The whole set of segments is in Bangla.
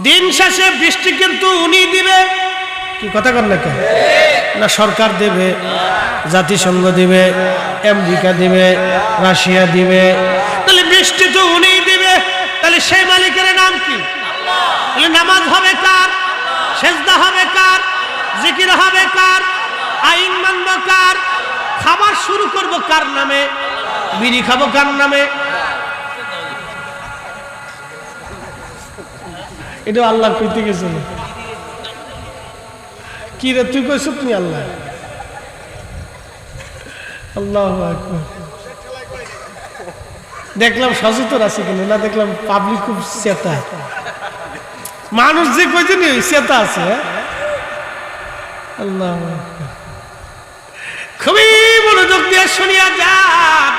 দিন শেষে বৃষ্টি কিন্তু উনি দিবে। কি কথা কর না কেন? না সরকার দেবে, জাতিসংঘ দিবে, আমেরিকা দিবে, রাশিয়া দিবে, তাহলে বৃষ্টি তো উনি দিবে। তাহলে সেই মালিকের নাম কি? তাহলে নামাজ হবে কার? সেজদা হবে কার? জিকির হবে কার? আইন মানব কার? খাবার শুরু করব কার নামে? বিড়ি খাবো কার নামে? এটা আল্লাহ কইতে গেছে। কি রে তুই কইছ তুমি? আল্লাহ আল্লাহু আকবার। দেখলাম সচেতন আছে কিনা, না দেখলাম পাবলিক খুব চেতা। মানুষ যে কইছে নি চেতা আছে। আল্লাহ খুবই মনোযোগ দিয়ে শুনিয়া যান।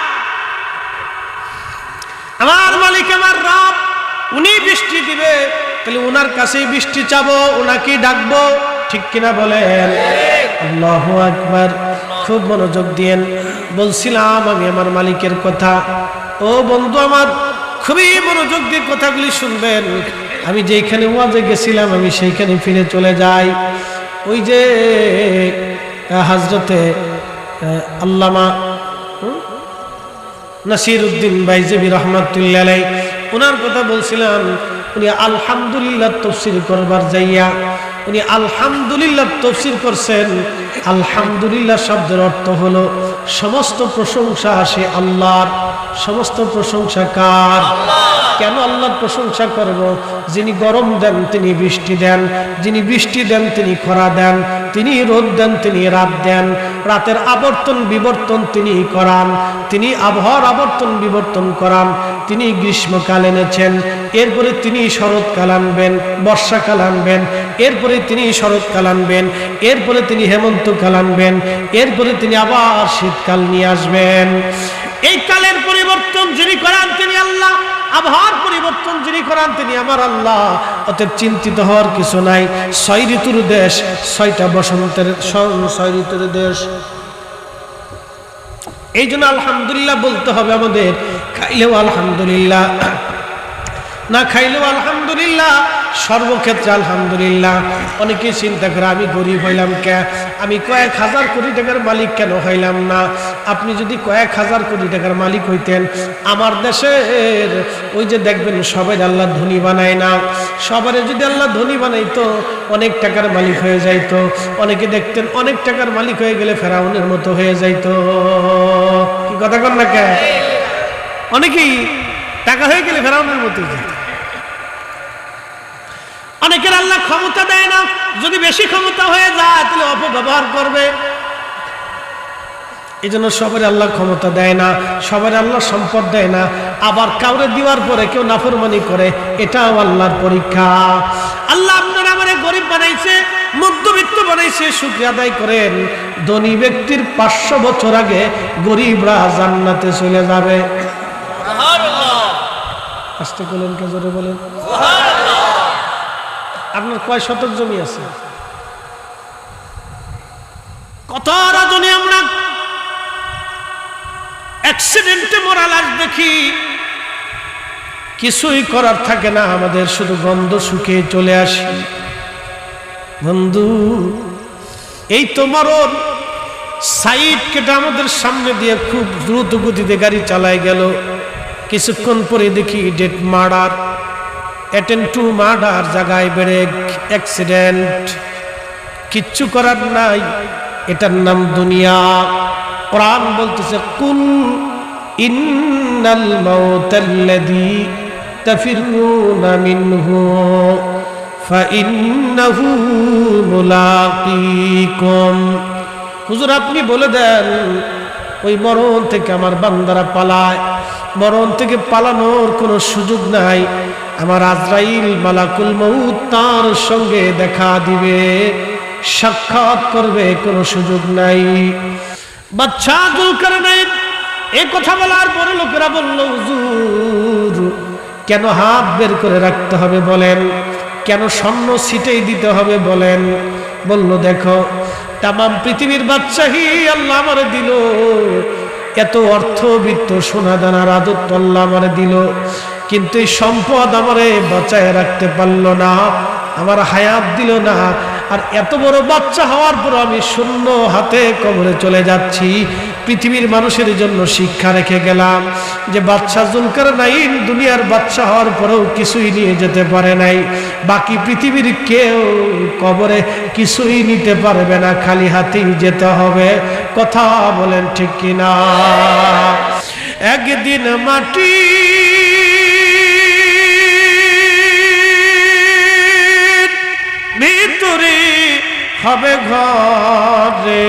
আমার মালিক আমার রব, উনি বৃষ্টি দিবে, তাহলে ওনার কাছেই বৃষ্টি চাবো, ওনাকেই ডাকবো। ঠিক কিনা বলেন? আল্লাহু আকবার। খুব মনোযোগ দিয়েন। বলছিলাম আমি আমার মালিকের কথা। ও বন্ধু আমার, খুবই মনোযোগ দিয়ে কথাগুলি শুনবেন। আমি যেখানে ওয়াজে গেছিলাম আমি সেইখানে ফিরে চলে যাই। ওই যে হযরতে আল্লামা নাসিরউদ্দিন বাইজিবি রাহমাতুল্লাহ আলাইহি, ওনার কথা বলছিলাম। উনি আলহামদুলিল্লাহ তাফসীর করবার যাইয়া উনি আলহামদুলিল্লাহ তাফসীর করছেন। আলহামদুলিল্লাহ শব্দের অর্থ হলো সমস্ত প্রশংসা আসে আল্লাহর। সমস্ত প্রশংসা কার? কেন আল্লাহর প্রশংসা করব? যিনি গরম দেন তিনি বৃষ্টি দেন, যিনি বৃষ্টি দেন তিনি খরা দেন, তিনি রোদ দেন তিনি রাত দেন, রাতের আবর্তন বিবর্তন তিনি করান, তিনি আবহাওয়ার আবর্তন বিবর্তন করান, তিনি গ্রীষ্মকাল এনেছেন, এরপরে তিনি শরৎকাল আনবেন, বর্ষাকাল আনবেন, এরপরে তিনি শরৎকাল আনবেন, এরপরে তিনি হেমন্তকাল আনবেন, এরপরে তিনি আবার শীতকাল নিয়ে আসবেন। এই কালের পরিবর্তন যিনি করান তিনি আল্লাহ, আবহাওয়ার পরিবর্তন যিনি করান তিনি আমার আল্লাহ। অতএব চিন্তিত হওয়ার কিছু নাই। ৬ ঋতুর দেশ, ৬টা বসন্তের ৬ ঋতুর দেশ। এই জন্য আলহামদুলিল্লাহ বলতে হবে আমাদের। খাইলেও আলহামদুলিল্লাহ, না খাইলেও আলহামদুলিল্লাহ, সর্বক্ষেত্রে আলহামদুলিল্লাহ। অনেকেই চিন্তা করে আমি গরিব হইলাম কে, আমি কয়েক হাজার কোটি টাকার মালিক কেন হইলাম না? আপনি যদি কয়েক হাজার কোটি টাকার মালিক হইতেন, আমার দেশের ওই যে দেখবেন সবাই আল্লাহ ধনী বানায় না, সবারে যদি আল্লাহ ধনী বানাইতো অনেক টাকার মালিক হয়ে যাইতো। অনেকে দেখতেন অনেক টাকার মালিক হয়ে গেলে ফেরাউনের মতো হয়ে যাইতো। কি কথা কর না কে? অনেকেই টাকা হয়ে গেলে ফেরাউনের মতো হয়ে যেত। অনেকের আল্লাহ ক্ষমতা দেয় না, যদি বেশি ক্ষমতা হয়ে যায় তাহলে অপব্যবহার করবে। এই জন্য সবার আল্লাহ ক্ষমতা দেয় না, সবার আল্লাহ সম্পদ দেয় না। আবার কাউরে দেওয়ার পরে কেউ নাফরমানি করে, এটাও আল্লাহর পরীক্ষা। আল্লাহ আপনার আমার গরিব বানাইছে, মধ্যবিত্ত বানাইছে, শুকরিয়া আদায় করেন। ধনী ব্যক্তির ৫০০ বছর আগে গরিবরা জান্নাতে চলে যাবে। আস্তে বলেন, কে জোরে বলেন। আপনার কয় শতক জমি আছে? কত রজনী আমরা অ্যাক্সিডেন্টে মরা লাশ দেখি, কিছুই করার থাকে না আমাদের, শুধু গন্ধ শুকে চলে আসি। বন্ধু, এই তো মরণ। সাইড কেটে আমাদের সামনে দিয়ে খুব দ্রুত গতিতে গাড়ি চালায় গেল। কিছুক্ষণ পরে দেখি dead murder, attempt to murder, জায়গায় বেড়ে অ্যাক্সিডেন্ট। কিচ্ছু করার নাই, এটার নাম দুনিয়া। কোরআন বলতেছে কুল ইন্নাল মাউতাল্লাযী তাফিরুনা মিনহু ফাইন্নাহু মুলাকীকুম। হুজুর আপনি বলে দেন ওই মরণ থেকে আমার বান্দারা পালায়, মরণ থেকে পালানোর কোনো সুযোগ নাই। আমার আজরাইল মালাকুল মউত তার সঙ্গে দেখা দিবে, সাক্ষাৎ করবে, কোনো সুযোগ নাই। বাদশা যুলকারনাইন এই কথা বলার পরে লোকেরা বলল, হুজুর কেন হাত বের করে রাখতে হবে বলেন, কেন স্বর্ণ ছিটেই দিতে হবে বলেন? বলল দেখো, তামাম পৃথিবীর বাদশাহী আল্লাহ আমারে দিল, এত অর্থ বিত্ত সোনা দানা রাজত্ব আল্লাহ আমারে দিল, কিন্তু এই সম্পদ আমারে বাঁচায় রাখতে পারলো না, আমার হায়াত দিল না। আর এত বড় বাচ্চা হওয়ার পর আমি শূন্য হাতে কবরে চলে যাচ্ছি। পৃথিবীর মানুষের জন্য শিক্ষা রেখে গেলাম যে বাদশা জুলকারনাইন দুনিয়ার বাদশা হওয়ার পরেও কিছুই নিয়ে যেতে পারে নাই, বাকি পৃথিবীর কেউ কবরে কিছুই নিতে পারবে না, খালি হাতেই যেতে হবে। কথা বলেন ঠিক কিনা? একদিন মাটি ভিতরে হবে ঘরে,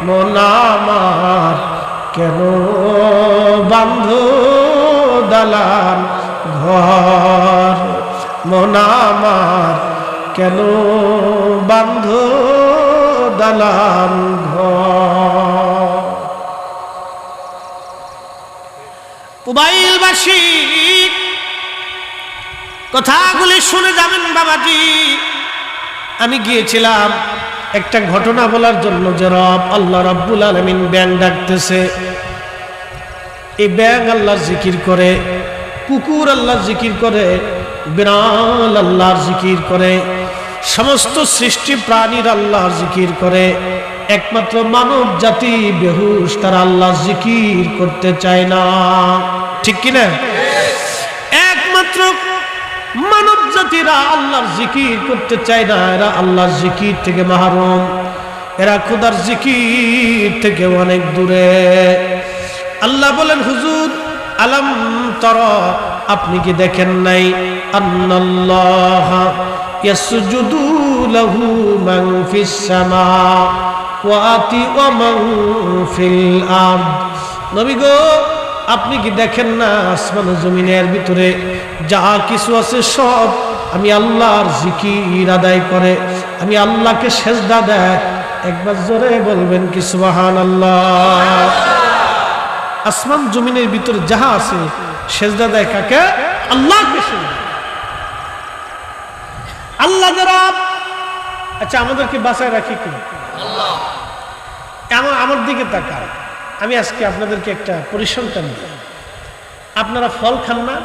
মন আমার কেন বান্ধ দালান ঘর, মন আমার কেন বান্ধ দালান ঘর। মোবাইলবাসী কথাগুলি শুনে যাবেন বাবাজি। আমি গিয়েছিলাম একটা ঘটনা বলার জন্য যে রব আল্লাহ রাব্বুল আলামিন ব্যাং ডাকতেছে। এই ব্যাং আল্লাহর জিকির করে, কুকুর আল্লাহর জিকির করে, বিড়াল আল্লাহর জিকির করে, সমস্ত সৃষ্টি প্রাণীর আল্লাহর জিকির করে। একমাত্র মানব জাতি বেহুশ, তারা আল্লাহর জিকির করতে চায় না, ঠিক কিনা? একমাত্র মানব জাতিরা আল্লাহর জিকির করতে চায় না, এরা আল্লাহর জিকির থেকে মাহরুম, এরা খোদার জিকির থেকে অনেক দূরে। আল্লাহ বলেন, হুজুর আলাম তারা, আপনি কি দেখেন নাই, আন্নাল্লাহ ইয়াসজুদু লাহু মান ফিস সামাওয়াতি ওয়া মান ফিল আরদ। নবী গো, আপনি কি দেখেন না আসমান ও জমিনের ভিতরে যা কিছু আছে সব আমি আল্লাহর জিকির আদায় করে, আমি আল্লাহকে সেজদা দেয়। একবার জোরে বলবেন কি সুবহানাল্লাহ। আসমান জমিনের ভিতরে যাহা আছে সেজদা দেয় কাকে? আল্লাহকে। আল্লাহ যারা, আচ্ছা আমাদেরকে বাঁচায় রাখি কি আল্লাহ? আমার দিকে তাকান। আমি আজকে আপনাদেরকে একটা পরিসংখ্যান দিই। আপনারা ফল খান না?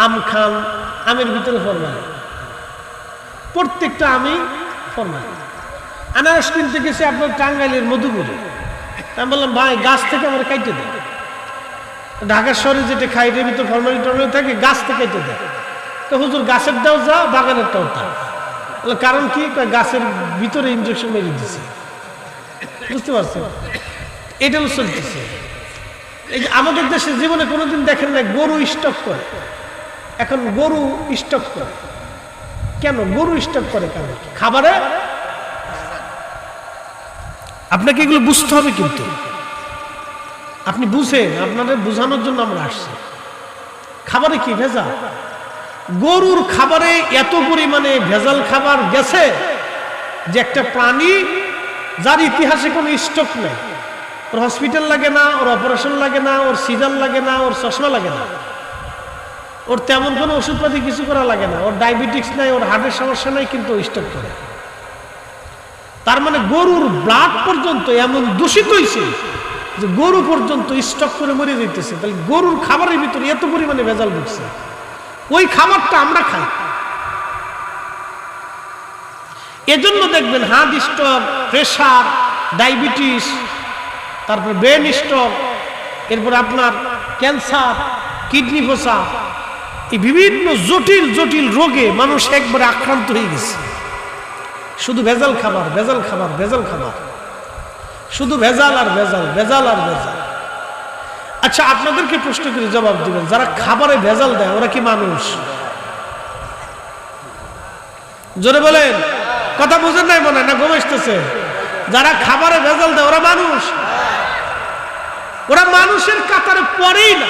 আম খান, আমের ভিতরে ফরমালিন, প্রত্যেকটা আমি ফরমালিন। আনারস কিনতে গেছে আপনার টাঙ্গাইলের মধুপুরে, আমি বললাম ভাই গাছ থেকে আমার কাইটে দেয়। ঢাকা শহরে যেটা খাই এর ভিতরে ফরমালিন টরমালিন থাকে, গাছ থেকে কেটে দেয়। তো হুজুর গাছের দাও যা, বাগানেরটাও তা। কারণ কি? গাছের ভিতরে ইনজেকশন মেরে দিছে, বুঝতে পারছেন? এটা চলতেছে। এই যে আমাদের দেশের জীবনে কোনোদিন দেখেন না গরু স্টক করে। এখন গরু স্টক করে কেন? গরু স্টক করে কেন? খাবারে। আপনাকে এগুলো বুঝতে হবে, কিন্তু আপনি বুঝেন, আপনাদের বোঝানোর জন্য আমরা আসছি। খাবারে কি ভেজাল? গরুর খাবারে এত পরিমাণে ভেজাল খাবার গেছে যে একটা প্রাণী যার ইতিহাসে কোনো স্টক নেই, ওর হসপিটাল লাগে না, ওর অপারেশন লাগে না, ওর সিজার লাগে না, ওর চশমা লাগে না, ওর তেমন কোনো ওষুধপাতি কিছু করা লাগে না, ওর ডায়াবেটিস নাই, ওর হার্টের সমস্যা নাই, কিন্তু স্টক করে। তার মানে গরুর ব্লাড পর্যন্ত এমন দূষিত হয়েছে যে গরু পর্যন্ত স্টক করে মরে যেতেছে। তাহলে গরুর খাবারের ভিতরে এত পরিমাণে ভেজাল ঢুকছে, ওই খাবারটা আমরা খাই। এজন্য দেখবেন হার্ট স্ট্রোক, প্রেশার, ডায়াবেটিস, তারপর ব্রেন স্ট্রোক, এরপর আপনার ক্যান্সার, কিডনি ফোসা, এই বিভিন্ন জটিল জটিল রোগে মানুষ একবারে আক্রান্ত হয়ে গেছে। শুধু ভেজাল খাবার, ভেজাল খাবার, ভেজাল খাবার, শুধু ভেজাল আর ভেজাল, ভেজাল আর ভেজাল। আচ্ছা আপনাদেরকে প্রশ্ন করে জবাব দিবেন, যারা খাবারে ভেজাল দেয় ওরা কি মানুষ? জোরে বলেন, কথা বুঝেন নাই মনে হয় না? ঘুম আসতেছে? যারা খাবারে ভেজাল দেয় ওরা মানুষ? ওরা মানুষের কাতারে পড়েই না।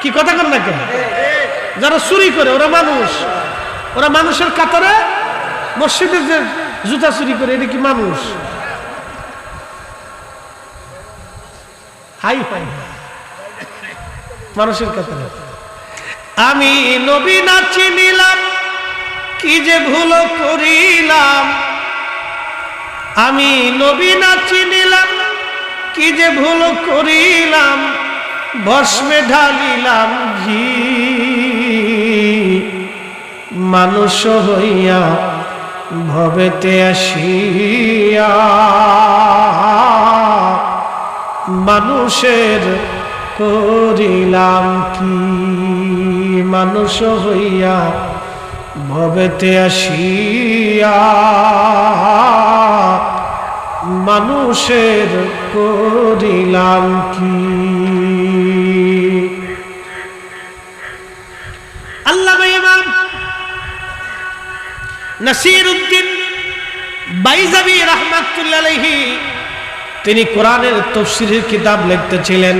কি কথা কর না কেন? যারা চুরি করে ওরা মানুষ? ওরা মানুষের কাতারে? মসজিদে যে জুতা চুরি করে এটা কি মানুষ? হাই হাই, মানুষের কাতারে। আমি নবী না চিনিলাম, কি যে ভুল করিলাম। আমি নবী না চিনিলাম, কি যে ভুল করিলাম। ভস্মে ঢালিলাম ঘি, মানুষ হইয়া ভবেতে আসিয়া মানুষের করিলাম কি, মানুষ হইয়া ভবেতে আসিয়া মানুষের করিলাম কি। আল্লামা ইমাম নাসিরউদ্দিন বাইজাবি রাহমাতুল্লাহ আলাইহি তিনি কোরআনের তাফসীরের কিতাব লিখতেছিলেন।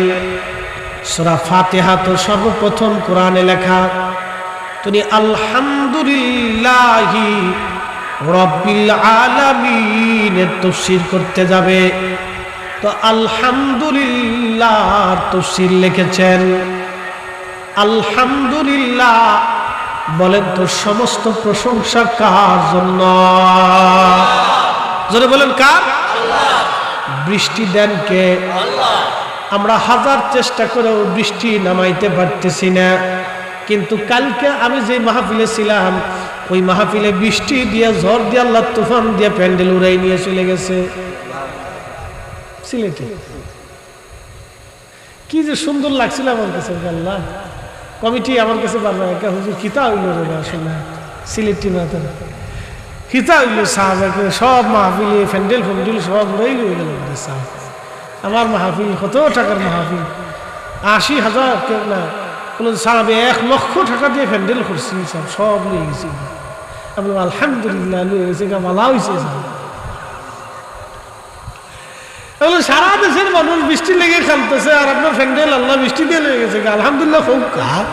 সূরা ফাতিহা তো সর্বপ্রথম কোরআনে লেখা। তিনি আলহামদুলিল্লাহি রাব্বিল আলামিনের তাফসীর করতে যাবে, তো আলহামদুলিল্লাহ তাফসীর লিখেছেন। আলহামদুলিল্লাহ বলেন তো সমস্ত প্রশংসা কার জন্য? জোরে বলেন কার? আল্লাহ। বৃষ্টি দেন কে? আল্লাহ। আমরা হাজার চেষ্টা করেও বৃষ্টি নামাইতে পারতেছি না, কিন্তু কালকে আমি যে মাহফিলে ছিলাম ওই মাহফিলে বৃষ্টি দিয়ে ঝড় দিয়ে আল্লাহ তুফান দিয়ে প্যান্ডেল উড়াই নিয়ে চলে গেছে সিলেটে। কি যে সুন্দর লাগছিল আমার কাছে। আল্লাহ কমিটি আমার কাছে বারবার একা হুজুর খিতা হইল রে আসলে সিলেটি মাথা খিতা হইল সাহাব সব মাহফিলে প্যান্ডেল ফ্যান্ডেল সব উড়াই হয়ে গেল। আমার মাহফিল কত টাকার মাহফিল, ৮০,০০০ কেউ না কোনো সাহাব ১ লক্ষ টাকা দিয়ে প্যান্ডেল করছি, সব নিয়ে গেছি। আমি আলহামদুলিল্লাহ নিয়ে গেছি, ভালো হয়েছে। সারা দেশের মানুষ বৃষ্টি লেগে খেলতেছে আর আপনার প্যান্ডেল আল্লাহ বৃষ্টি দিয়ে লেগে গেছে, আলহামদুলিল্লাহ। খুব কাজ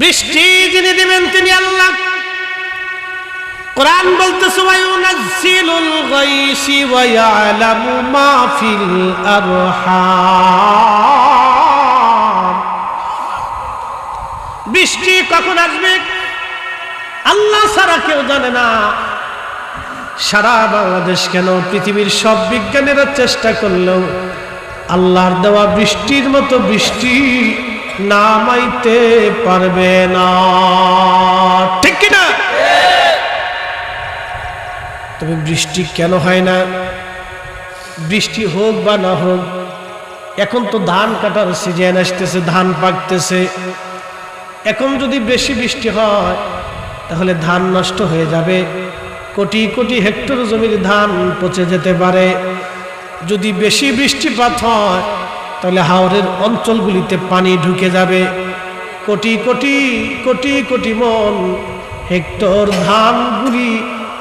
বৃষ্টি যিনি দিবেন তিনি আল্লাহ। কোরআন বলতেছে ওয়ায়ুনাজ্জিলুল গায়সি ওয়া ইয়ালামু মা ফিল আরহাম। বৃষ্টি কখন আসবে আল্লাহ ছাড়া কেউ জানে না। সারা বাংলাদেশ কেন পৃথিবীর সব বিজ্ঞানীরা চেষ্টা করলেও আল্লাহর দেওয়া বৃষ্টির মতো বৃষ্টি নামাইতে পারবে না, ঠিক কিনা? তবে বৃষ্টি কেন হয় না? বৃষ্টি হোক বা না হোক, এখন তো ধান কাটার সিজন আসতেছে, ধান পাকতেছে। এখন যদি বেশি বৃষ্টি হয় তাহলে ধান নষ্ট হয়ে যাবে, কোটি কোটি হেক্টর জমির ধান পচে যেতে পারে। যদি বেশি বৃষ্টিপাত হয় তাহলে হাওরের অঞ্চলগুলিতে পানি ঢুকে যাবে, কোটি কোটি কোটি কোটি মন হেক্টর ধানগুলি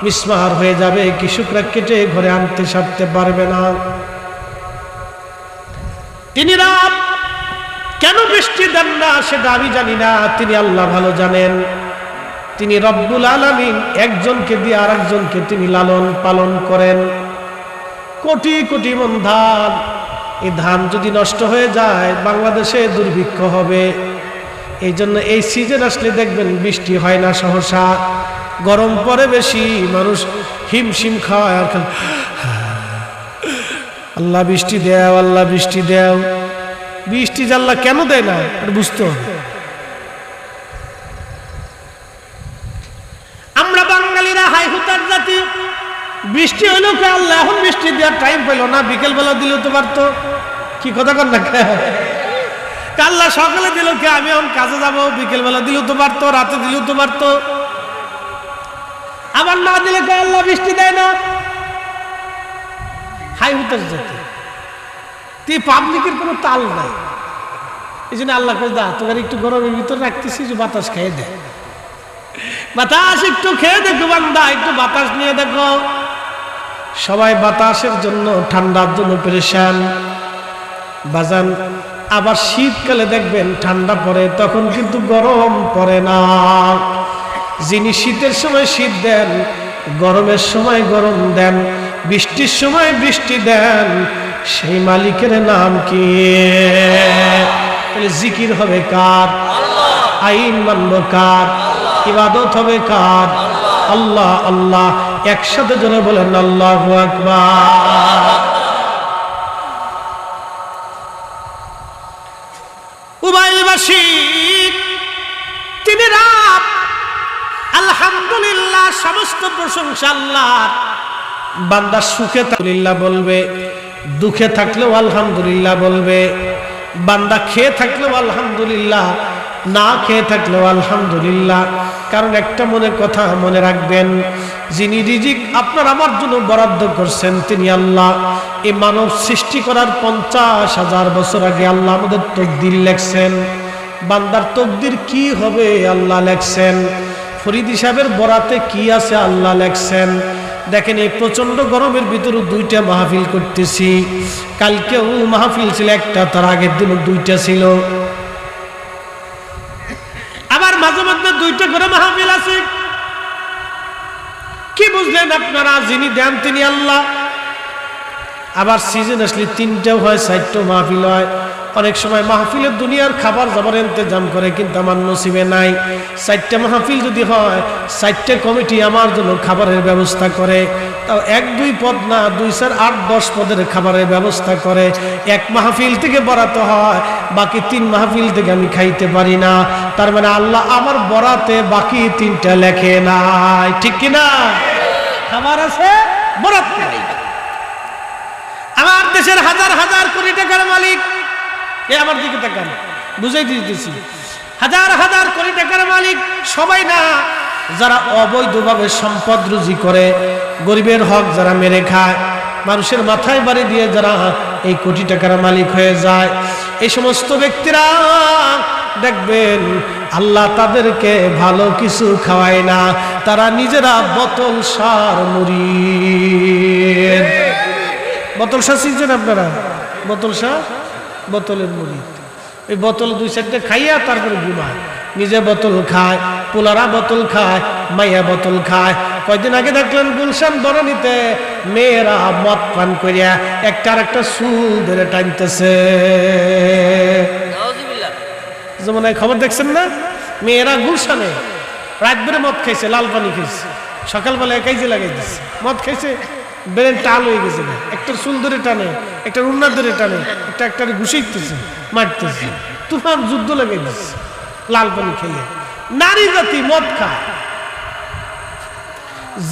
মিসমার হয়ে যাবে, কৃষকরা কেটে ঘরে আনতে সারতে পারবে না। তিনি রাব কেন বৃষ্টি দেন না সেটা আমি জানি না, তিনি আল্লাহ ভালো জানেন। তিনি রব্বুল আলামিন, একজনকে দিয়ে আরেকজনকে তিনি লালন পালন করেন। কোটি কোটি মন ধান, এই ধান যদি নষ্ট হয়ে যায় বাংলাদেশে দুর্ভিক্ষ হবে। এই জন্য এই সিজন আসলে দেখবেন বৃষ্টি হয় না, সহসা গরম পড়ে বেশি, মানুষ হিমশিম খাওয়ায় আর আল্লাহ বৃষ্টি দেও, আল্লাহ বৃষ্টি দেও। বৃষ্টি আল্লাহ কেন দেয় না এটা বুঝতে হবে। আমরা বাঙালিরা হাই হুতার জাতি, বৃষ্টি হইলেও কে আল্লাহ এখন বৃষ্টি দেওয়ার টাইম পেল না, বিকেল বেলা দিলেও তো পারতো। কি কথা কর না, আল্লাহ সকালে দিল কে আমি এখন কাজে যাবো, বিকেল বেলা দিলেও তো পারতো, রাতে দিলেও তো পারতো। আবার না দিলে কে আল্লাহ বৃষ্টি দেয় না। হাই হুতার জাতি, তুই পাবলিকের কোনো তাল নাই। এই জন্য আল্লাহ কে দা তোকে একটু গরমের ভিতর রাখতেছি, যে বাতাস খেয়ে দেয়, বাতাস একটু খেয়ে দেখো বান্দা, একটু বাতাস নিয়ে দেখো। সবাই বাতাসের জন্য, ঠান্ডার জন্য পেরেশান বাজান। আবার শীতকালে দেখবেন ঠান্ডা পড়ে, তখন কিন্তু গরম পড়ে না। যিনি শীতের সময় শীত দেন, গরমের সময় গরম দেন, বৃষ্টির সময় বৃষ্টি দেন, সেই মালিকের নাম কি? জিকির হবে কার? আইন মানব কার? ইবাদত হবে কার? আল্লাহ আল্লাহ। একসাথে জোরে বলেন আল্লাহু আকবার। উবাইলবাসী তিনি রাত আলহামদুলিল্লাহ, সমস্ত প্রশংসা আল্লাহর। বান্দা সুখে আলহামদুলিল্লাহ বলবে, দুঃখে থাকলেও আলহামদুলিল্লাহ বলবে। বান্দা খেয়ে থাকলেও আলহামদুলিল্লাহ, না খেয়ে থাকলেও আলহামদুলিল্লাহ। কারণ একটা কথা মনে রাখবেন, যিনি রিজিক আপনার আমার জন্য বরাদ্দ করছেন তিনি আল্লাহ। এই মানব সৃষ্টি করার 50,000 বছর আগে আল্লাহ আমাদের তকদির লেখছেন। বান্দার তকদির কি হবে আল্লাহ লেখছেন। ফরিদ সাহেবের বরাতে কি আছে আল্লাহ লেখছেন। দেখেন, এই প্রচন্ড গরমের ভিতরে 2টা মাহফিল করতেছি। কালকেও মাহফিল ছিল একটা, তার আগের দিনও 2টা ছিল। আবার মাঝে মধ্যে 2টা করে মাহফিল আছে। কি বুঝলেন আপনারা? যিনি দেন তিনি আল্লাহ। আবার সিজন আসলে 3টাও হয়, 4টাও মাহফিল হয়। অনেক সময় মাহফিলের দুনিয়ার খাবার যাবার ইন্তজাম করে, কিন্তু আমার নসিবে নাই। 4টা মাহফিল যদি হয়, 4টা কমিটি আমার জন্য খাবারের ব্যবস্থা করে। তাও 1-2 পদ না, 2-4 8-10 পদের খাবারের ব্যবস্থা করে। এক মাহফিল থেকে বরাতে হয়, বাকি 3 মাহফিল থেকে আমি খাইতে পারি না। তার মানে আল্লাহ আমার বরাতে বাকি 3টা লেখে নাই, ঠিক কিনা? খাবার আছে, বরাত নাই। আমার দেশের হাজার হাজার কোটি টাকার মালিক, আমার দিকে তাকান, বুঝাই দিতেছি। হাজার হাজার কোটি টাকার মালিক সবাই না, যারা অবৈধভাবে সম্পদ রুজি করে, গরিবের হক যারা মেরে খায়, মানুষের মাথায় বাড়ি দিয়ে যারা এই কোটি টাকার মালিক হয়ে যায়, এই সমস্ত ব্যক্তিরা দেখবেন আল্লাহ তাদেরকে ভালো কিছু খাওয়ায় না। তারা নিজেরা বোতল সার মুড়ি, বোতল সার চিনছেন আপনারা? বোতল সার, বোতলের মুড়ি, এই বোতল 2-4টা খাইয়া তারপরে ঘুমায়। নিজে বোতল খায়, পোলারা বোতল খায়, মাইয়া বোতল খায়। কয়দিন আগে দেখলেন গুলশান বনানীতে মেয়েরা মদ পান করিয়া একটার একটা চুল ধরে টানতেছে। যেমন খবর দেখছেন না? মেয়েরা গুলশানে রাত বেড়ে মদ খাইছে, লাল পানি খাইছে, সকালবেলা একাই যে লাগাই দিচ্ছে। মদ খাইছে, ব্রেন টাল হয়ে গেছে, না একটা চুল ধরে টানে, একটা উন্নার ধরে টানে, একটা ঘুষাইতেছে, মারতেছে, তুফান যুদ্ধ লাগাই দিচ্ছে লাল পানি খেয়ে। নারী জাতি মদ খায়।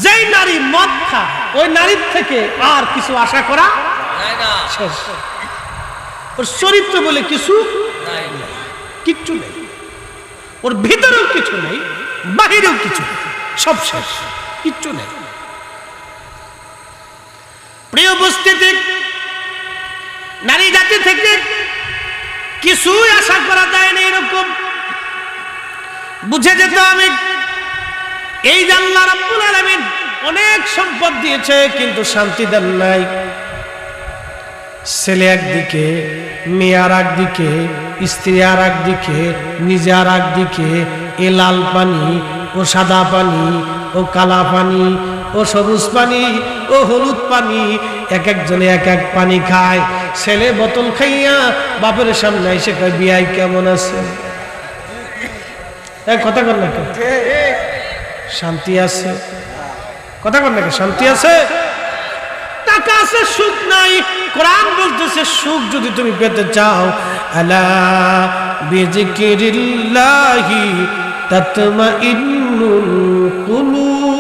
যেই নারী মদ খায়, ওই নারীর থেকে আর কিছু আশা করা শেষ। ওর চরিত্র বলে কিছু কিচ্ছু নেই, ওর ভিতরেও কিছু নেই, বাহিরেও কিছু নেই, সব শেষ, কিচ্ছু নেই। প্রিয় উপস্থিতি, নারী জাতি থেকে কিছুই আশা করা যায় না, এরকম বুঝে যেতে হবে। এই যে আল্লাহ রাব্বুল আলামিন অনেক সম্পদ দিয়েছে, কিন্তু শান্তি দেন নাই। ছেলে একদিকে, মেয়ে আর একদিকে, স্ত্রী আর একদিকে, নিজে আর একদিকে। এ লাল পানি, ও সাদা পানি, ও কালা পানি, ও সবুজ পানি, ও হলুদ পানি, এক একজনে এক এক পানি খায়। ছেলে বোতল খাইয়া বাপের সামনে এসে কয়, বিয়াই কেমন আছে? কথা কর না, শান্তি আছে? কথা কর না, শান্তি আছে? টাকা আছে, সুখ নাই। কোরআন বলতেছে, সুখ যদি তুমি পেতে চাও, আলা বিযিকিরিল্লাহি তাতমাইন্নুল কুলুব।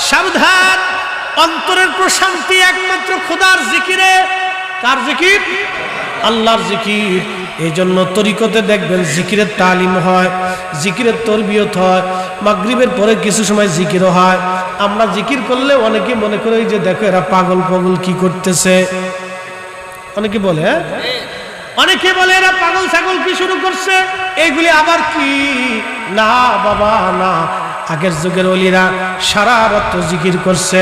সাবধান, অন্তরের প্রশান্তি একমাত্র খোদার জিকিরে। কার জিকির? আল্লাহর জিকির। এই জন্য তরিকতে দেখবেন জিকিরের তালিম হয়, জিকিরের তরবিয়ত হয়, মাগরিবের পরে কিছু সময় জিকিরও হয়। আমরা জিকির করলে অনেকে মনে করে যে দেখো এরা পাগল পাগল কি করতেছে, অনেকে বলে, অনেকে বলে এরা পাগল ছাগল কি শুরু করছে, এইগুলি আবার কি? না বাবা না, আগের যুগের ওলিরা সারা রাত জিকির করছে।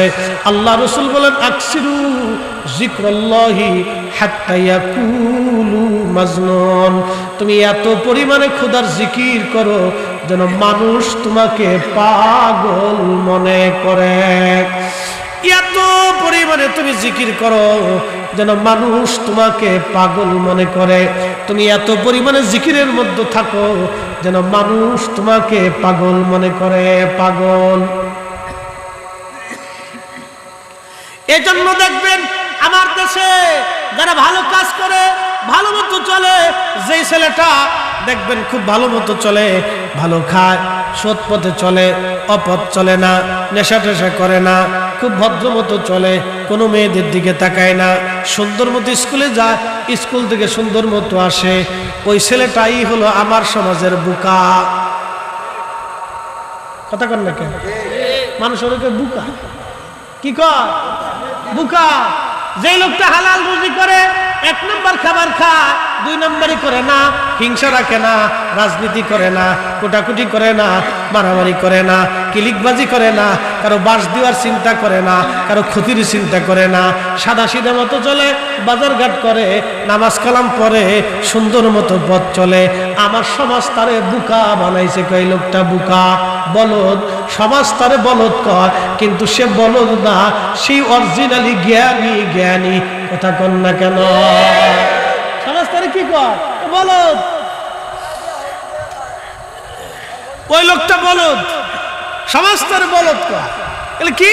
আল্লাহ রাসূল বলেন, আকসিরু যিকরাল্লাহি হাত্তা ইয়াকুলু মাজনুন। তুমি এত পরিমাণে খোদার জিকির করো যেন মানুষ তোমাকে পাগল মনে করে। এত পরিমাণ পরিমাণে তুমি জিকির করো যেন মানুষ তোমাকে পাগল মনে করে। তুমি এত পরিমাণে জিকিরের মধ্যে থাকো যেন মানুষ তোমাকে পাগল মনে করে। পাগল। এজন্য দেখবেন আমার দেশে যারা ভালো কাজ করে, ভালো মতো চলে, যেই ছেলেটা দেখবেন খুব ভালো মতো চলে, ভালো খায়, সৎ পথে চলে, অপথ চলে না, নেশা টেশা করে না, খুব ভদ্র মতো চলে, কোনো মেয়েদের দিকে তাকায় না, সুন্দর মতো স্কুলে যায়, স্কুল থেকে সুন্দর মতো আসে, ওই ছেলেটাই হলো আমার সমাজের বুকা। কথা কন না কেন? মানুষ ওকে বুকা কি কয়? বুকা। যে লোকটা হালাল রুজি করে, এক নম্বর খাবার খায়, দুই নম্বরই করে না, হিংসা রাখে না, রাজনীতি করে না, কোটাকুটি করে না, মারামারি করে না, কিলিকবাজি করে না, কারো বাস দেওয়ার চিন্তা করে না, কারো ক্ষতির চিন্তা করে না, সাদা সিধা মতো চলে, বাজারঘাট করে, নামাজ কালাম পড়ে, সুন্দর মতো পথ চলে। আমার সমাজ তারে বুকা বানাইছে। কই লোকটা বুকা, বলদ। সমাজ তারে বলদ কয়, কিন্তু সে বলদ না, সেই অরিজিনালি জ্ঞানী। জ্ঞানী। কথা কন না কেন? সমাজ তারে কি কয়? বলদ। ওই লোকটা বলদ, সমাজ তারে বলদ কয়। এলে কি?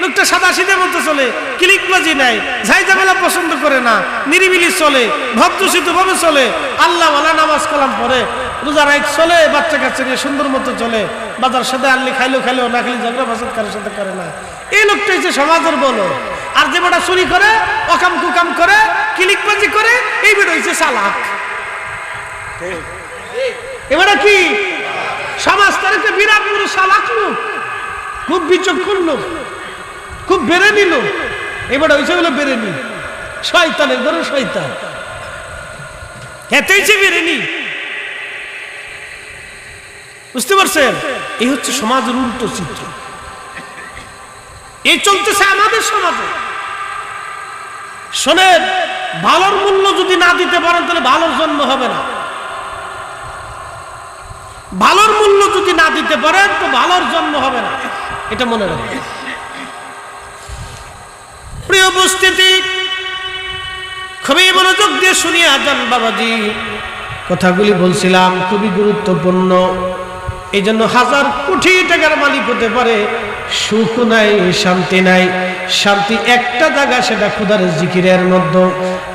লোকটা সাদা সিধে মতো চলে, ক্লিকবাজি নাই, ঝাইঝামেলা পছন্দ করে না, নিরিবিলি চলে, ভদ্রসিত ভাবে চলে, আল্লাহ ওয়ালা নামাজ কালাম পড়ে, রোজা রাখ চলে, বাচ্চা কাচ্চা নিয়ে সুন্দর মতো চলে, বাজার সাথে আনলে খাইলেও না খাইলে ঝগড়া ফাসাদ কারোর সাথে করে না। এই লোকটা হচ্ছে সমাজের বলো। আর যে বেটা চুরি করে, অকাম কুকাম করে, ক্লিকবাজি করে, এই বেটা হচ্ছে চালাক। এবারে কি সমাজ তার একটা বিরাট বড় চালাক লোক, খুব বিচক্ষণ লোক, খুব বেড়ে নিল। এবারে হয়েছে বলে বেড়ে নি, শয়তানের ঘরে শয়তান, হেতেইছে বেড়ে নি। বুঝতে পারছেন? এই হচ্ছে সমাজের উল্টো চিত্র। এই চলতেছে আমাদের সমাজে। শোনেন, ভালোর মূল্য যদি না দিতে পারেন তাহলে ভালোর জন্ম হবে না। ভালোর মূল্য যদি না দিতে পারেন তো ভালোর জন্ম হবে না, এটা মনে রাখবেন। প্রিয় উপস্থিতি, খুবই মনোযোগ দিয়ে শুনিয়া যান বাবাজি। কথাগুলি বলছিলাম খুবই গুরুত্বপূর্ণ। এই জন্য হাজার কোটি টাকার মালিক হতে পারে, সুখ নাই, শান্তি নাই। শান্তি একটা জায়গা, সেটা খোদার জিকিরের মধ্যে,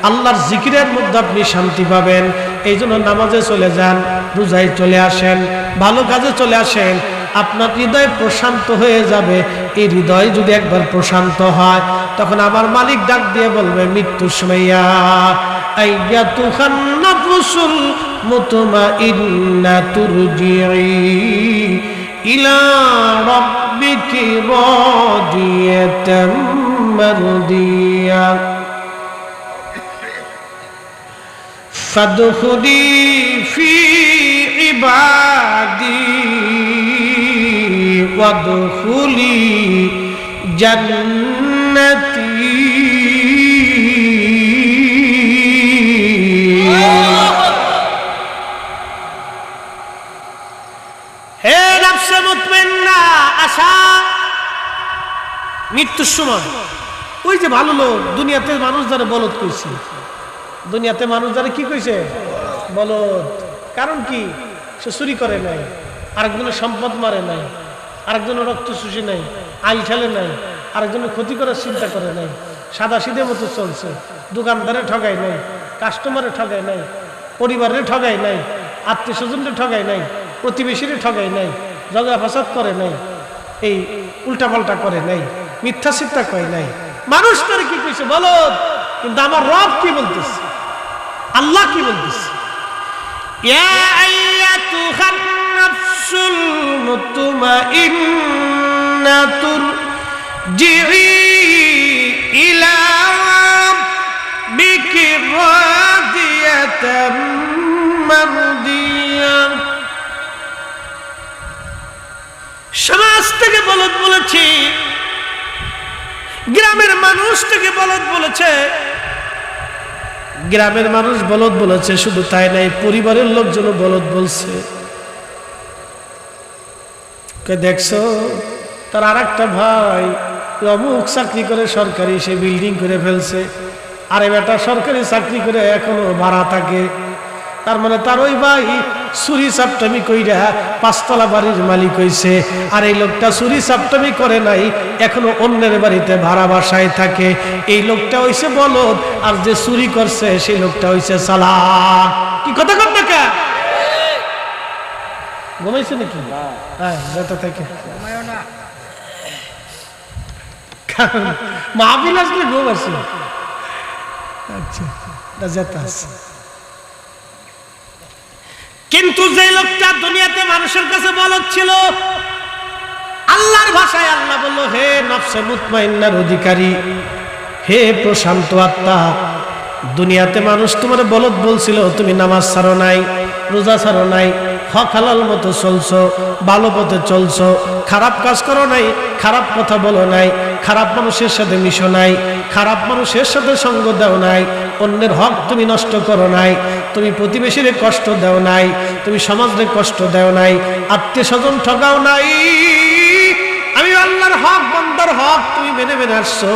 আল্লাহর জিকিরের মধ্যে আপনি শান্তি পাবেন। এই জন্য নামাজে চলে যান, রোজায় চলে আসেন, ভালো কাজে চলে আসেন, আপনার হৃদয় প্রশান্ত হয়ে যাবে। এই হৃদয় যদি একবার প্রশান্ত হয়, তখন আমার মালিক ডাক দিয়ে বলবে মৃত্যুর সময়, আইয়াতুহান নাফসুল মুতমাইন্না তুরজিই ইলা রাব্বিকি রাদিয়াতাম মারদিয়া ফাদখুলি ফি ইবাদি ওয়াদখুলি জান্নাতি। হে নফসে মুতমাইন্না, আশা মৃত্যুর সময় ওই যে ভালো লোক, দুনিয়াতে মানুষ যারা বলদ কইছে, দুনিয়াতে মানুষ যারা কি কইছে? বলদ। কারণ কি? সে চুরি করে নাই, আরেকজনের সম্পদ মারে নাই, আরেকজনের রক্ত শুষে নাই, আইল ঠেলে নাই, আরেকজনের ক্ষতি করার চিন্তা করে নাই, সাদা সিধে মতো চলছে, দোকানদারে ঠগাই নাই, কাস্টমারে ঠগাই নাই, পরিবারে ঠগাই নাই, আত্মীয় স্বজনরে ঠগাই নাই, প্রতিবেশীরে ঠগাই নাই, ঝগড়া ফাসাদ করে নাই, এই উল্টাপাল্টা করে নাই, মিথ্যা চিন্তা কয় নাই। মানুষ তার কি কইছে? বলদ। কিন্তু আমার রব কি বলতেছে? আল্লাহ কি বলতেছে? ইয়া আইয়াতুহান নাফসুল মুতমাইন্না তুরজিই ইলা রাব্বিকি রাদিয়াতাম মারদিয়া। সমাজ থেকে বলদ বলেছি, গ্রামের মানুষ থেকে বলদ বলেছে, গ্রামের মানুষ বলদ বলেছে, শুধু তাই নাই, পরিবারের লোকজন বলদ বলছে। দেখছো, তার আর একটা ভাই অমুক চাকরি করে সরকারি সে বিল্ডিং করে ফেলছে, আরে বেটা সরকারি চাকরি করে এখনো ভাড়া থাকে, তার মানে তার ওই ভাই চুরি চাপটামি কইরা 5 তলা বাড়ির মালিক হইছে, আর এই লোকটা চুরি চাপটামি করে নাই, এখনো অন্যের বাড়িতে ভাড়া বাসায় থাকে। এই লোকটা হইছে বলদ, আর যে চুরি করছে সেই লোকটা হইছে চালাক। কি কথা কর না কে ঘুমাইছে নাকি? হ্যাঁ যেতে থাকে মাহফিল আসলে ঘুম আসে। আচ্ছা যেতে আছে। কিন্তু যে লোকটা দুনিয়াতে মানুষের কাছে বলদ ছিল, আল্লাহর ভাষায় আল্লাহ বলল, হে নফসে মুতমাইন্নার অধিকারী, হে প্রশান্ত আত্মা, দুনিয়াতে মানুষ তোমার বলদ বলছিল, তুমি নামাজ ছাড়ো নাই, রোজা ছাড়ো নাই, হক হালাল মতো চলছো, ভালো পথে চলছো, খারাপ কাজ করো নাই, খারাপ কথা বলো নাই, খারাপ মানুষের সাথে মিশো নাই, খারাপ মানুষের সাথে সঙ্গ দাও নাই, অন্যের হক তুমি নষ্ট করো নাই, তুমি প্রতিবেশীর কষ্ট দাও নাই, তুমি সমাজে কষ্ট দাও নাই, আত্মীয় স্বজন ঠকাও নাই, আমি আল্লাহর হক বান্দার হক তুমি মেনে মেনে আসছো।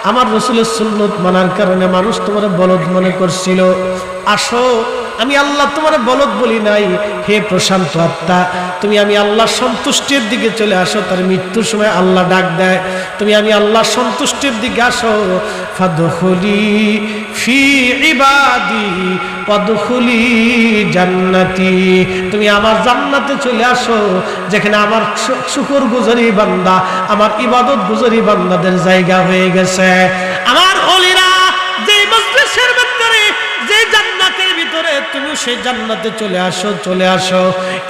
আমার রাসূলের সুন্নাত মানার কারণে মানুষ তোমার বলদ মনে করছিল। আসো, আমি আল্লাহ তোমার বলদ বলি নাই। হে প্রশান্ত আত্মা, তুমি আমি আল্লাহর সন্তুষ্টির দিকে চলে আসো। তার মৃত্যুর সময় আল্লাহ ডাক দেয়, তুমি আমি আল্লাহর সন্তুষ্টির দিকে আসো। ফাদখুলি ফি ইবাদি ওয়াদখুলি জান্নাতি, তুমি আমার জান্নাতে চলে আসো, যেখানে আমার শুকরগুজারি বান্দা, আমার ইবাদত গুজারি বান্দাদের জায়গা হয়ে গেছে। আমার ওলিরা যে মজলিসের ভিতরে, যে জান্নাতের ভিতরে, তুমি সেই জান্নাতে চলে আসো, চলে আসো।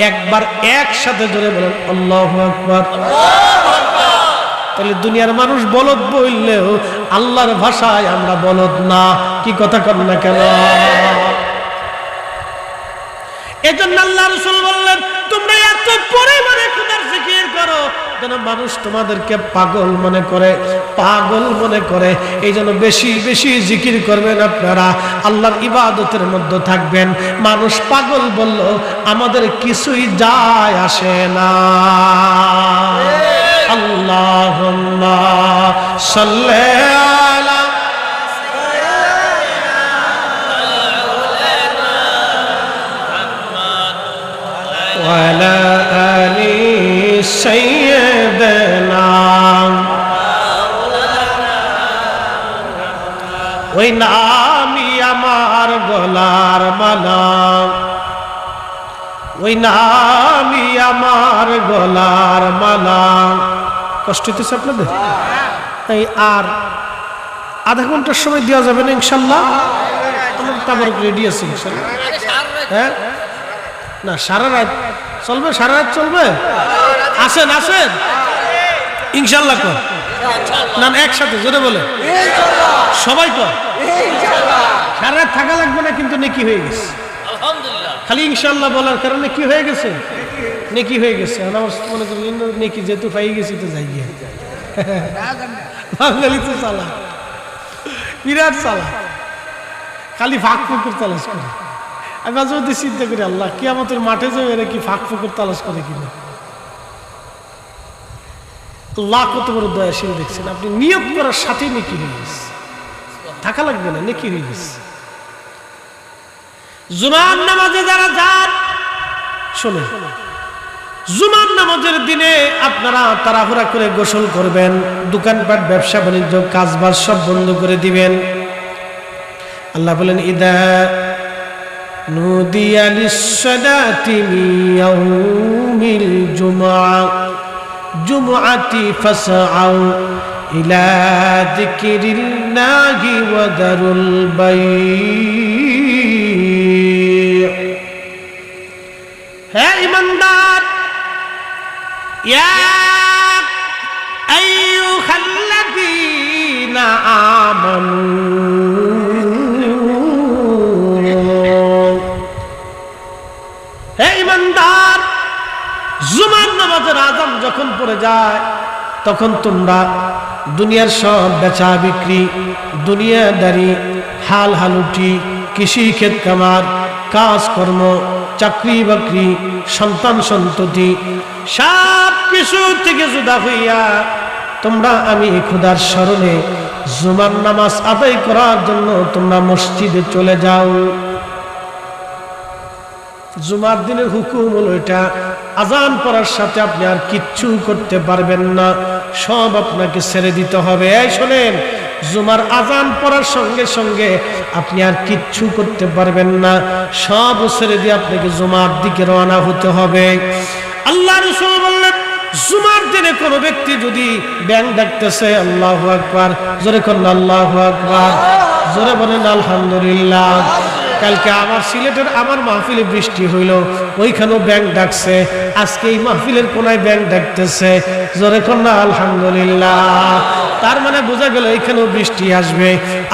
একবার একসাথে জোরে বলেন আল্লাহু আকবার। তাহলে দুনিয়ার মানুষ বলদ বললেও আল্লাহর ভাষায় আমরা বলদ না। কি কথা কর না কেন? এজন্য আল্লাহ রাসূল বললেন, তোমরা এত পরিমাণে খোদার জিকির করো যেন মানুষ তোমাদেরকে পাগল মনে করে, পাগল মনে করে। এই জন্য বেশি বেশি জিকির করবেন আপনারা, আল্লাহর ইবাদতের মধ্যে থাকবেন। মানুষ পাগল বলল আমাদের কিছুই যায় আসে না। আল্লাহুম্মা সাল্লি আলা ওয়া আলা আলি সাইয়্যিদিনা। ওই নামই আমার গলার মালা, ওই নামই আমার গলার মালা। কষ্ট হইতেছে আপনাদের? এই আর আধা ঘন্টার সময় দেওয়া যাবে না ইনশাল্লাহ? তারপর রেডি আছে ইনশাল্লাহ। হ্যাঁ না, সারা রাত চলবে, সারা রাত চলবে। আসেন আসেন ইনশাল্লাহ কর না, একসাথে জোরে বলে সবাই কর। সারা রাত থাকা লাগবে না, কিন্তু নেকি হয়ে গেছে খালি ইনশাল্লাহ বলার কারণে। কি হয়ে গেছে? নেকি হয়ে গেছে। আমার মনে করলেন নেকি যেহেতু পাই গেছি তো যাই গিয়ে। বাঙালি তো চালা, বিরাট চালা, খালি ফাঁক ফুকুর তালাশ করে। আমি মাঝে মধ্যে চিন্তা করি, আল্লাহ কিয়ামতের মাঠে যাবে এরা কি ফাঁক ফুকুর তালাশ করে কিনা। আল্লাহ কত বড় দয়াশীল দেখছেন। আপনি নিয়ত করার সাথেই নেকি হয়ে গেছে, থাকা লাগবে না, নেকি হয়ে গেছে। জুমার নামাজে যারা যান, শোনে, জুমার নামাজের দিনে আপনারা তাড়াহুড়া করে গোসল করবেন, দোকানপাট ব্যবসা বাণিজ্য কাজবাজ সব বন্ধ করে দিবেন। আল্লাহ বলেন, ইদা নুদিয়া লিস-সালাতি মিন ইয়াউমিল জুমআতি ফাসআউ ইলা যিকরিল্লাহি ওয়া দারুল বাই'। হে ঈমানদার, ইয়া আইয়ুহাল্লাযীনা আমানু, হে ঈমানদার, জুমার নামাজের আযান যখন পড়ে যায় তখন তোমরা দুনিয়ার সব বেচা বিক্রি, দুনিয়াদারি, হাল হালুটি, কৃষি ক্ষেত কামার, কাজকর্ম, চাকরি বাকরি, সন্তান সন্ততি সব কিছু থেকে জুদা হইয়া তোমরা আমি খোদার স্মরণে জুমার নামাজ আদায় করার জন্য তোমরা মসজিদে চলে যাও। জুমার দিনের হুকুম হলো এটা, আজান পড়ার সাথে আপনি আর কিচ্ছু করতে পারবেন না, সব আপনাকে ছেড়ে দিতে হবে। এই শোনেন, জুমার আজান পড়ার সঙ্গে সঙ্গে আপনি আর কিচ্ছু করতে পারবেন না, সব ছেড়ে দিয়ে আপনাকে জুমার দিকে রওনা হতে হবে। আল্লাহ রাসূল বললেন, জুমার দিনে কোনো ব্যক্তি যদি ব্যাং ডাকতেছে, আল্লাহু আকবার, জোরে করুন আল্লাহু আকবার, জোরে বলেন আলহামদুলিল্লাহ। কালকে আমার সিলেটের আমার মাহফিলে বৃষ্টি হইল, ওইখানেও ব্যাং ডাকছে, আজকে এই মাহফিলের কোনায় ব্যাং ডাকতেছে, জোরে করুন আলহামদুলিল্লাহ। তার মানে বোঝা গেল এখানেও বৃষ্টি আসবে।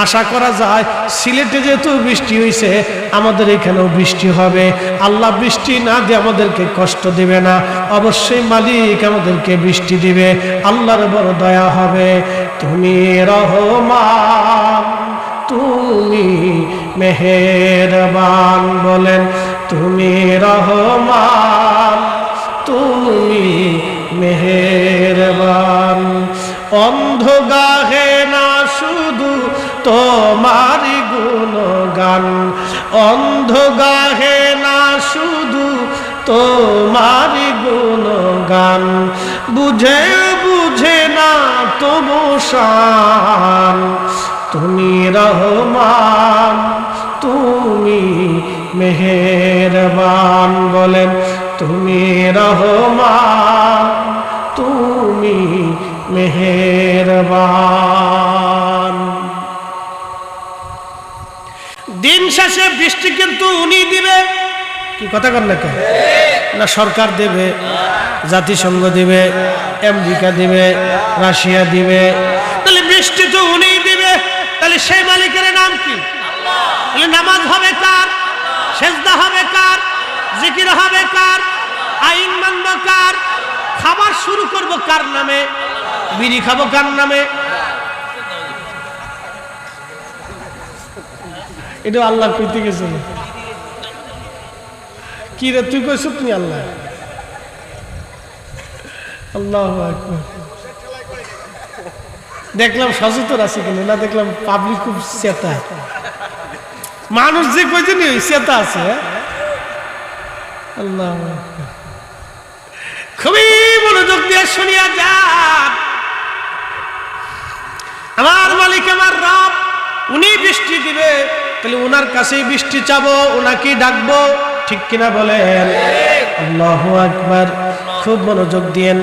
আশা করা যায় সিলেটে যেহেতু বৃষ্টি হয়েছে, আমাদের এখানেও বৃষ্টি হবে। আল্লাহ বৃষ্টি না দিয়ে আমাদেরকে কষ্ট দিবে না, অবশ্যই মালিক আমাদেরকে বৃষ্টি দিবে। আল্লাহর বড় দয়া হবে। তুমি রহমান, তুমি মেহেরবান, বলেন তুমি রহমান, তুমি মেহেরবান। অন্ধ গাহে না শুধু তোমারি গুণগান, অন্ধ গাহে না শুধু তোমারি গুণগান, বুঝে বুঝে না তবু শান। তুমি রহমান, তুমি মেহেরবান, বলেন তুমি রহমান, তুমি মেহেরবান। দিন শেষে বৃষ্টি কিন্তু উনি দিবে, কি কথা কর না, না সরকার দেবে, জাতিসংঘ দিবে, আমেরিকা দিবে, রাশিয়া দিবে, তাহলে বৃষ্টি তো উনি দিবে। তাহলে সেই মালিকের নাম কি? তাহলে নামাজ হবে কার? সেজদা হবে কার? জিকির হবে কার? আইন মানব কার? খাবার শুরু করব কার নামে? বিড়ি খাবো কার নামে? এটা আল্লাহ কইতে গেছে। কি রে তুই কইছ? তুমি আল্লাহ। আল্লাহু আকবার। দেখলাম সচেতন আছে কিনা, না দেখলাম পাবলিক খুব চেতা, মানুষ যে কইছে নি চেতা আছে। আল্লাহু আকবার। খুবই মনোযোগ দিয়ে শুনিয়া যান। আমার মালিক আমার রব, উনি বৃষ্টি দিবে, তাহলে ওনার কাছেই বৃষ্টি চাবো, ওনাকে ডাকবো, ঠিক কিনা বলেন? আল্লাহু আকবার। খুব মনোযোগ দিয়েন।